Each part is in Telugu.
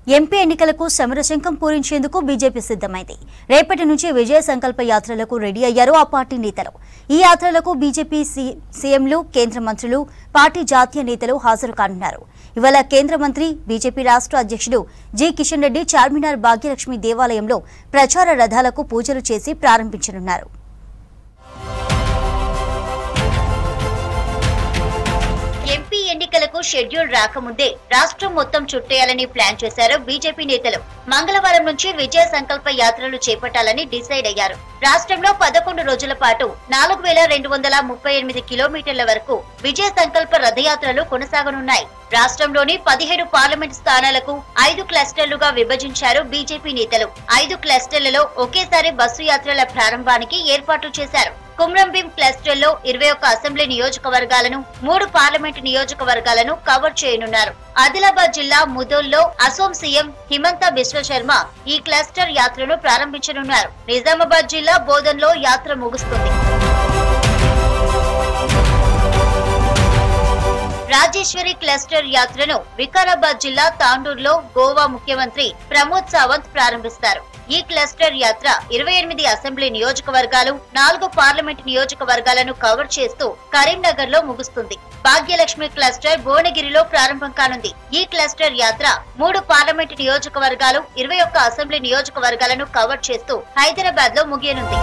ఎంపీ ఎన్నికలకు సమరశంఖం పూరించేందుకు బీజేపీ సిద్ధమైంది. రేపటి నుంచి విజయ సంకల్ప యాత్రలకు రెడీ అయ్యారు ఆ పార్టీ నేతలు. ఈ యాత్రలకు బీజేపీ సీఎంలు, కేంద్ర మంత్రులు, పార్టీ జాతీయ నేతలు హాజరు కానున్నారు. ఇవాళ కేంద్ర మంత్రి, బీజేపీ రాష్ట్ర అధ్యక్షుడు జి కిషన్ రెడ్డి చార్మినార్ భాగ్యలక్ష్మి దేవాలయంలో ప్రచార రథాలకు పూజలు చేసి ప్రారంభించనున్నారు. ఎంపీ ఎన్నికలకు షెడ్యూల్ రాకముందే రాష్ట్రం మొత్తం చుట్టేయాలని ప్లాన్ చేశారు బీజేపీ నేతలు. మంగళవారం నుంచి విజయ సంకల్ప యాత్రలు చేపట్టాలని డిసైడ్ అయ్యారు. రాష్ట్రంలో 11 రోజుల పాటు 4238 కిలోమీటర్ల వరకు విజయ సంకల్ప రథయాత్రలు కొనసాగనున్నాయి. రాష్ట్రంలోని 17 పార్లమెంట్ స్థానాలకు 5 క్లస్టర్లుగా విభజించారు బీజేపీ నేతలు. 5 క్లస్టర్లలో ఒకేసారి బస్సు యాత్రల ప్రారంభానికి ఏర్పాట్లు చేశారు. కుమ్రంభీం క్లస్టర్ లో 21 అసెంబ్లీ నియోజకవర్గాలను, 3 పార్లమెంట్ నియోజకవర్గాలను కవర్ చేయనున్నారు. ఆదిలాబాద్ జిల్లా ముదోల్లో అసోం సీఎం హిమంత బిశ్వ శర్మ ఈ క్లస్టర్ యాత్రను ప్రారంభించనున్నారు. నిజామాబాద్ జిల్లా బోధన్లో యాత్ర ముగుస్తుంది. రాజేశ్వరి క్లస్టర్ యాత్రను వికారాబాద్ జిల్లా తాండూరులో గోవా ముఖ్యమంత్రి ప్రమోద్ సావంత్ ప్రారంభిస్తారు. ఈ క్లస్టర్ యాత్ర 28 అసెంబ్లీ నియోజకవర్గాలు, 4 పార్లమెంట్ నియోజకవర్గాలను కవర్ చేస్తూ కరీంనగర్ లో ముగుస్తుంది. భాగ్యలక్ష్మి క్లస్టర్ భువనగిరిలో ప్రారంభం కానుంది. ఈ క్లస్టర్ యాత్ర 3 పార్లమెంట్ నియోజకవర్గాలు, 21 అసెంబ్లీ నియోజకవర్గాలను కవర్ చేస్తూ హైదరాబాద్ లో ముగియనుంది.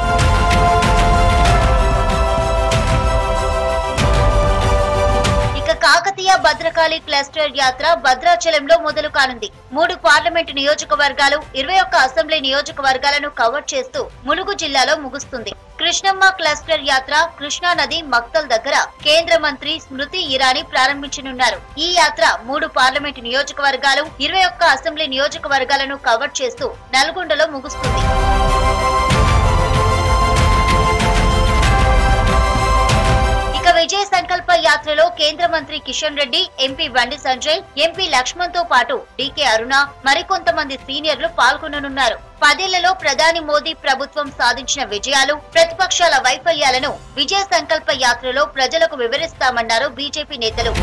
కాకతీయ భద్రకాళి క్లస్టర్ యాత్ర భద్రాచలంలో మొదలు కానుంది. 3 పార్లమెంట్ నియోజకవర్గాలు, 21 అసెంబ్లీ నియోజకవర్గాలను కవర్ చేస్తూ ములుగు జిల్లాలో ముగుస్తుంది. కృష్ణమ్మ క్లస్టర్ యాత్ర కృష్ణా నది మక్తల్ దగ్గర కేంద్ర మంత్రి స్మృతి ఇరానీ ప్రారంభించనున్నారు. ఈ యాత్ర 3 పార్లమెంట్ నియోజకవర్గాలు, 21 అసెంబ్లీ నియోజకవర్గాలను కవర్ చేస్తూ నల్గొండలో ముగుస్తుంది. విజయ సంకల్ప యాత్రలో కేంద్ర మంత్రి కిషన్ రెడ్డి, ఎంపీ బండి సంజయ్, ఎంపీ లక్ష్మణ్ తో పాటు డీకే అరుణ, మరికొంతమంది సీనియర్లు పాల్గొననున్నారు. 10 ఏళ్లలో ప్రధాని మోదీ ప్రభుత్వం సాధించిన విజయాలు, ప్రతిపక్షాల వైఫల్యాలను విజయ సంకల్ప యాత్రలో ప్రజలకు వివరిస్తామన్నారు బీజేపీ నేతలు.